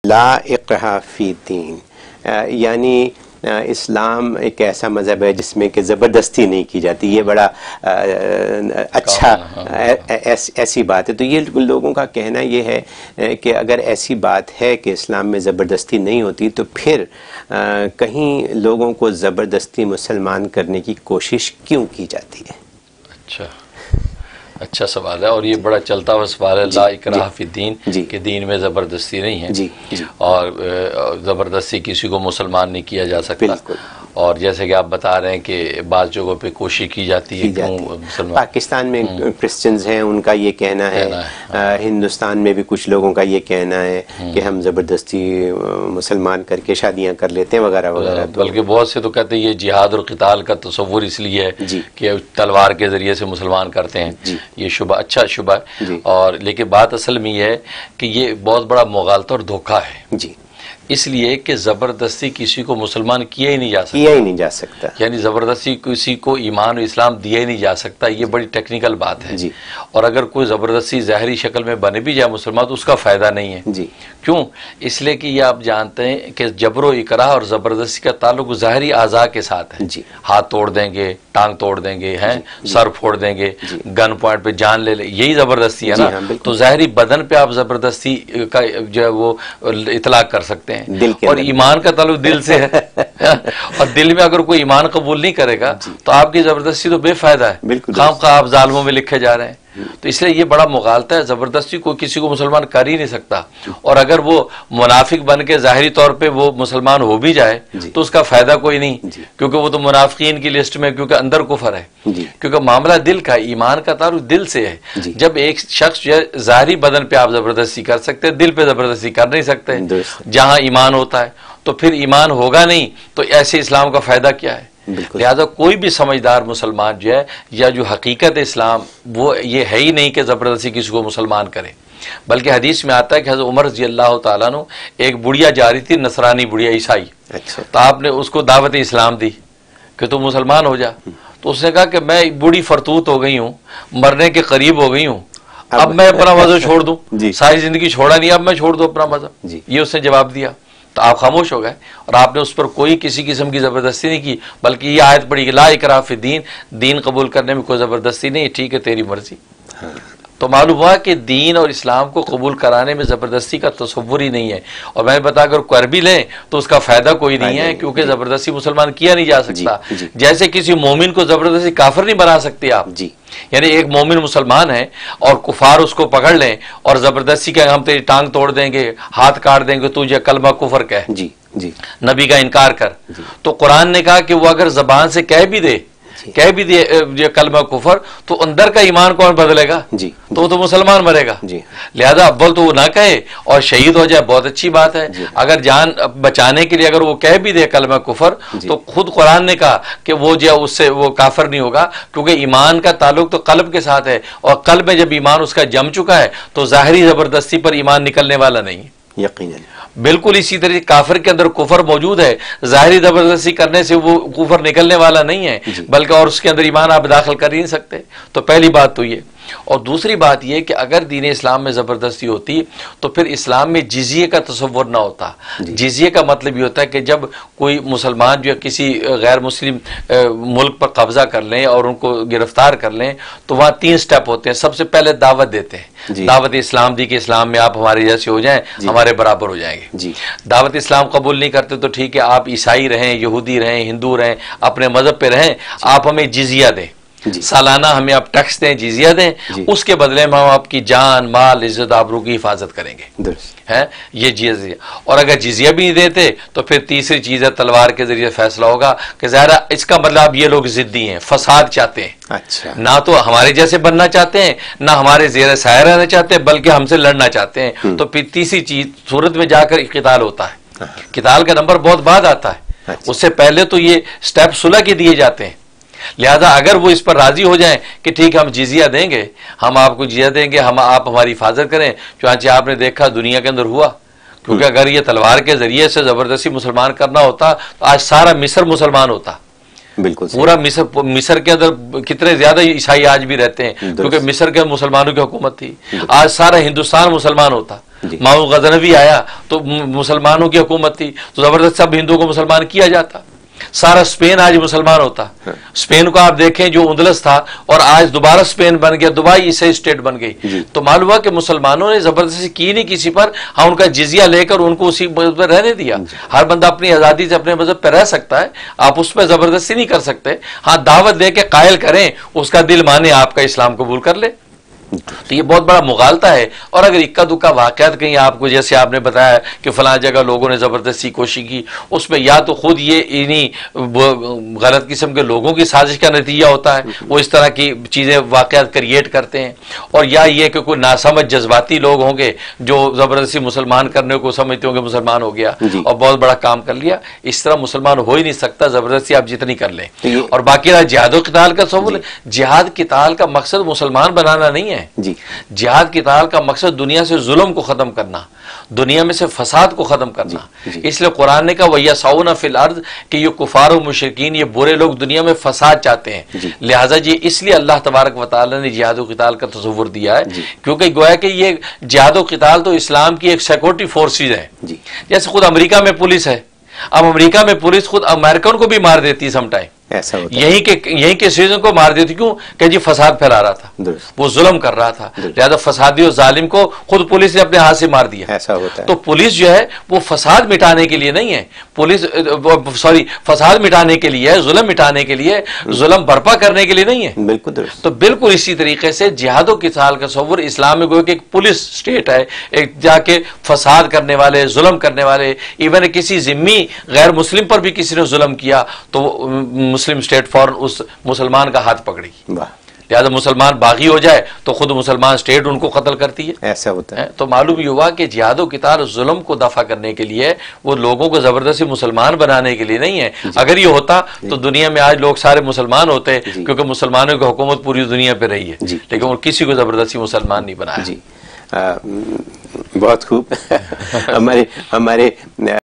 لا اکراہ فی الدین، یعنی اسلام ایک ایسا مذہب ہے جس میں کہ زبردستی نہیں کی جاتی. یہ بڑا اچھا ایسی بات ہے. تو یہ لوگوں کا کہنا یہ ہے کہ اگر ایسی بات ہے کہ اسلام میں زبردستی نہیں ہوتی تو پھر کہیں لوگوں کو زبردستی مسلمان کرنے کی کوشش کیوں کی جاتی ہے؟ اچھا سوال ہے، اور یہ بڑا چلتا ہوا سوال ہے. لا اکراہ فی الدین، کہ دین میں زبردستی نہیں ہے، اور زبردستی کسی کو مسلمان نہیں کیا جا سکتا. اور جیسے کہ آپ بتا رہے ہیں کہ بعض جگہوں پہ کوشش کی جاتی ہے کیوں مسلمان. پاکستان میں کرسچنز ہیں، ان کا یہ کہنا ہے، ہندوستان میں بھی کچھ لوگوں کا یہ کہنا ہے کہ ہم زبردستی مسلمان کر کے شادیاں کر لیتے ہیں وغیرہ وغیرہ. بلکہ بہت سے تو کہتے ہیں یہ جہاد اور قتال کا تصور اس لیے ہے کہ تلوار کے ذریعے سے مسلمان کرتے ہیں. یہ شبہ اچھا شبہ ہے، اور لیکن بات اصل میں یہ ہے کہ یہ بہت بڑا مغالطہ اور دھوکہ ہے. اس لیے کہ زبردستی کسی کو مسلمان کیا ہی نہیں جا سکتا، یعنی زبردستی کسی کو ایمان و اسلام دیا ہی نہیں جا سکتا. یہ بڑی ٹیکنیکل بات ہے. اور اگر کوئی زبردستی ظاہری شکل میں بنے بھی جائے مسلمان تو اس کا فائدہ نہیں ہے. کیوں؟ اس لیے کہ یہ آپ جانتے ہیں کہ جبر و اکراہ اور زبردستی کا تعلق ظاہری اعضاء کے ساتھ ہے. ہاتھ توڑ دیں گے، ٹانگ توڑ دیں گے، سر پھوڑ دیں گے، گن پوائنٹ پہ جان لے لیں، یہی زبردستی ہے نا. تو ظاہری بدن پہ آپ زبردستی کا جو ہے وہ اطلاق کر سکتے ہیں. اور ایمان کا تعلق دل سے ہے، اور دل میں اگر کوئی ایمان قبول نہیں کرے گا تو آپ کی زبردستی تو بے فائدہ ہے، خام خواہ آپ ظالموں میں لکھے جا رہے ہیں. تو اس لیے یہ بڑا مغالطہ ہے. زبردستی کو کسی کو مسلمان کر ہی نہیں سکتا. اور اگر وہ منافق بن کے ظاہری طور پہ وہ مسلمان ہو بھی جائے تو اس کا فائدہ کوئی نہیں، کیونکہ وہ تو منافقین کی لسٹ میں، کیونکہ اندر کفر ہے. کیونکہ معاملہ دل کا، ایمان کا تعلق دل سے ہے. جب ایک شخص جو ہے ظاہری بدن پہ آپ زبردستی کر سکتے ہیں، دل پہ زبردستی کر نہیں سکتے. جہاں ایمان ہوتا ہے تو پھر ایمان ہوگا نہیں تو ایسے اسلام کا فائدہ کیا ہے؟ لہذا کوئی بھی سمجھدار مسلمان جو ہے یا جو حقیقت اسلام وہ یہ ہے ہی نہیں کہ زبردستی کسی کو مسلمان کرے. بلکہ حدیث میں آتا ہے کہ حضرت عمر رضی اللہ تعالیٰ عنہ ایک بڑھیا جا رہی تھی، نصرانی بڑھیا، عیسائی. تو آپ نے اس کو دعوت اسلام دی کہ تو مسلمان ہو جا. تو اس نے کہا کہ میں بوڑھی فرتوت ہو گئی ہوں، مرنے کے قریب ہو گئی ہوں، اب میں اپنا مذہب چھوڑ دوں؟ ساری زندگی چھوڑا نہیں، اب میں چھوڑ دوں اپنا مذہب؟ یہ اس نے جواب دیا. تو آپ خاموش ہو گئے اور آپ نے اس پر کوئی کسی قسم کی زبردستی نہیں کی، بلکہ یہ آیت پڑھی کہ لا اکراہ فی الدین، دین قبول کرنے میں کوئی زبردستی نہیں، ٹھیک ہے تیری مرضی. تو معلوم ہوا کہ دین اور اسلام کو قبول کرانے میں زبردستی کا تصور ہی نہیں ہے. اور میں بتا اگر کر بھی لیں تو اس کا فائدہ کوئی نہیں ہے، کیونکہ زبردستی مسلمان کیا نہیں جا سکتا. جیسے کسی مومن کو زبردستی کافر نہیں بنا سکتے آپ. یعنی ایک مومن مسلمان ہے اور کفار اس کو پکڑ لیں اور زبردستی کہ ہم تیری ٹانگ توڑ دیں گے، ہاتھ کاٹ دیں گے، تجھے کلمہ کفر کہہ، نبی کا انکار کر. تو قرآن نے کہا کہ وہ اگر زبان سے کہہ بھی دے یہ کلمہ کفر تو اندر کا ایمان کون بدلے گا؟ تو وہ تو مسلمان مرے گا. لہذا اول تو وہ نہ کہے اور شہید ہو جائے، بہت اچھی بات ہے. اگر جان بچانے کے لیے اگر وہ کہہ بھی دے کلمہ کفر تو خود قرآن نے کہا کہ وہ جو اس سے وہ کافر نہیں ہوگا، کیونکہ ایمان کا تعلق تو قلب کے ساتھ ہے، اور قلب میں جب ایمان اس کا جم چکا ہے تو ظاہری زبردستی پر ایمان نکلنے والا نہیں. یقیناً بالکل اسی طرح کافر کے اندر کفر موجود ہے، ظاہری زبردستی کرنے سے وہ کفر نکلنے والا نہیں ہے، بلکہ اور اس کے اندر ایمان آپ داخل کر ہی نہیں سکتے. تو پہلی بات تو یہ. اور دوسری بات یہ کہ اگر دین اسلام میں زبردستی ہوتی تو پھر اسلام میں جزیے کا تصور نہ ہوتا. جزیے کا مطلب یہ ہوتا ہے کہ جب کوئی مسلمان جو کسی غیر مسلم ملک پر قبضہ کر لیں اور ان کو گرفتار کر لیں تو وہاں 3 سٹیپ ہوتے ہیں. سب سے پہلے دعوت دیتے ہیں، دعوت اسلام دی کہ اسلام میں آپ ہمارے جیسے ہو جائیں، ہمارے برابر ہو جائیں گے. دعوت اسلام قبول نہیں کرتے تو ٹھیک ہے، آپ عیسائی رہیں، یہودی رہیں، ہندو رہیں، اپنے مذہب پہ رہیں، آپ ہمیں جزیہ دیں، سالانہ ہمیں آپ ٹیکس دیں، جزیہ دیں، اس کے بدلے میں ہم آپ کی جان، مال، عزت آبرو کی حفاظت کریں گے. یہ جزیہ. اور اگر جزیہ بھی نہیں دیتے تو پھر تیسری چیز ہے تلوار کے ذریعے فیصلہ ہوگا کہ ظاہر اس کا مطلب یہ لوگ ضدی ہیں، فساد چاہتے ہیں. نہ تو ہمارے جیسے بننا چاہتے ہیں، نہ ہمارے زیر سایہ رہنا چاہتے ہیں، بلکہ ہم سے لڑنا چاہتے ہیں. تو پھر تیسری چیز صورت میں جا کر قتال ہوتا ہے. قتال کا نمبر بہت بعد آتا ہے، اس سے پہلے تو یہ سٹیپ صلح کے دیے جاتے ہیں. لہذا اگر وہ اس پر راضی ہو جائیں کہ ٹھیک ہم جزیہ دیں گے، ہم آپ کو جزیہ دیں گے، آپ ہماری حفاظت کریں، چنانچہ آپ نے دیکھا دنیا کے اندر ہوا. کیونکہ اگر یہ تلوار کے ذریعے سے زبردستی مسلمان کرنا ہوتا تو آج سارا مصر مسلمان ہوتا. بالکل پورا مصر کے اندر کتنے زیادہ عیسائی آج بھی رہتے ہیں، کیونکہ مصر کے مسلمانوں کی حکومت تھی. آج سارا ہندوستان مسلمان ہوتا. معاون غزنوی آیا تو مسلمانوں کی حکومت تھی تو زبردست سب ہندوؤں کو مسلمان کیا جاتا. سارا اسپین آج مسلمان ہوتا. اسپین کو آپ دیکھیں جو اندلس تھا اور آج دوبارہ اسپین بن گیا, دبئی عیسائی اسٹیٹ بن گئی. تو معلوم ہوا کہ مسلمانوں نے زبردستی کی نہیں کسی پر, ہاں ان کا جزیہ لے کر ان کو اسی مذہب پر رہنے دیا. ہر بندہ اپنی آزادی سے اپنے مذہب پہ رہ سکتا ہے, آپ اس پہ زبردستی نہیں کر سکتے. ہاں دعوت دے کے قائل کریں, اس کا دل مانے آپ کا اسلام قبول کر لے. تو یہ بہت بڑا مغالطہ ہے. اور اگر اکا دکا واقعات کہیں آپ کو, جیسے آپ نے بتایا کہ فلاں جگہ لوگوں نے زبردستی کوشش کی, اس میں یا تو خود یہ انہی غلط قسم کے لوگوں کی سازش کا نتیجہ ہوتا ہے, وہ اس طرح کی چیزیں واقعات کریٹ کرتے ہیں, اور یا یہ کہ کوئی ناسمجھ جذباتی لوگ ہوں گے جو زبردستی مسلمان کرنے کو سمجھتے ہوں گے مسلمان ہو گیا اور بہت بڑا کام کر لیا. اس طرح مسلمان ہو ہی نہیں سکتا, زبردستی آپ جتنی کر لیں. اور باقی رہا جہاد و قتال کا سوال, جہاد قتال کا مقصد مسلمان بنانا نہیں ہے. جہاد قتال کا مقصد دنیا سے ظلم کو ختم کرنا, دنیا میں سے فساد کو ختم کرنا. اس لیے قرآن نے کہا وَيَسْعَوْنَ فِي الْأَرْضِ کہ یہ کفار و مشرکین, یہ برے لوگ دنیا میں فساد چاہتے ہیں. لہٰذا اس لیے اللہ تبارک و تعالیٰ نے جہاد و قتال کا تصور دیا ہے, کیونکہ گویا کہ یہ جہاد و قتال تو اسلام کی ایک سیکورٹی فورسز ہے. جیسے خود امریکہ میں پولیس ہے, اب امریکہ میں پولیس خود امریکن کو بھی مار دیتی ہے سم ٹائم, یہی کے سیزن کو مار دیتی. کیوں کہ جی فساد پھیلا رہا تھا, وہ ظلم کر رہا تھا, لہذا فسادی اور ظالم کو خود پولیس نے اپنے ہاتھ سے مار دیا. ایسا ہوتا ہے. تو پولیس جو ہے وہ فساد مٹانے کے لیے نہیں ہے, پولیس فساد مٹانے کے لیے ہے, ظلم مٹانے کے لیے, ظلم برپا کرنے کے لیے نہیں ہے. بالکل درست. تو بالکل اسی طریقے سے جہاد و قتال کا تصور اسلام میں گویا کہ ایک پولیس اسٹیٹ ہے, ایک جا کے فساد کرنے والے, ظلم کرنے والے, ایون کسی ذمی غیر مسلم پر بھی کسی نے ظلم کیا تو مسلم اسٹیٹ فوراً اس مسلمان کا ہاتھ پکڑی. لہٰذا مسلمان باغی ہو جائے تو خود مسلمان اسٹیٹ ان کو قتل کرتی ہے. ایسا ہوتا ہے. تو معلوم یہ ہوا کہ جہاد و قتال ظلم کو دفع کرنے کے لیے, وہ لوگوں کو زبردستی مسلمان بنانے کے لیے نہیں ہے. اگر یہ ہوتا تو دنیا میں آج لوگ سارے مسلمان ہوتے, کیونکہ مسلمانوں کی حکومت پوری دنیا پہ رہی ہے, لیکن وہ کسی کو زبردستی مسلمان نہیں بنایا. بہت خوب. ہمارے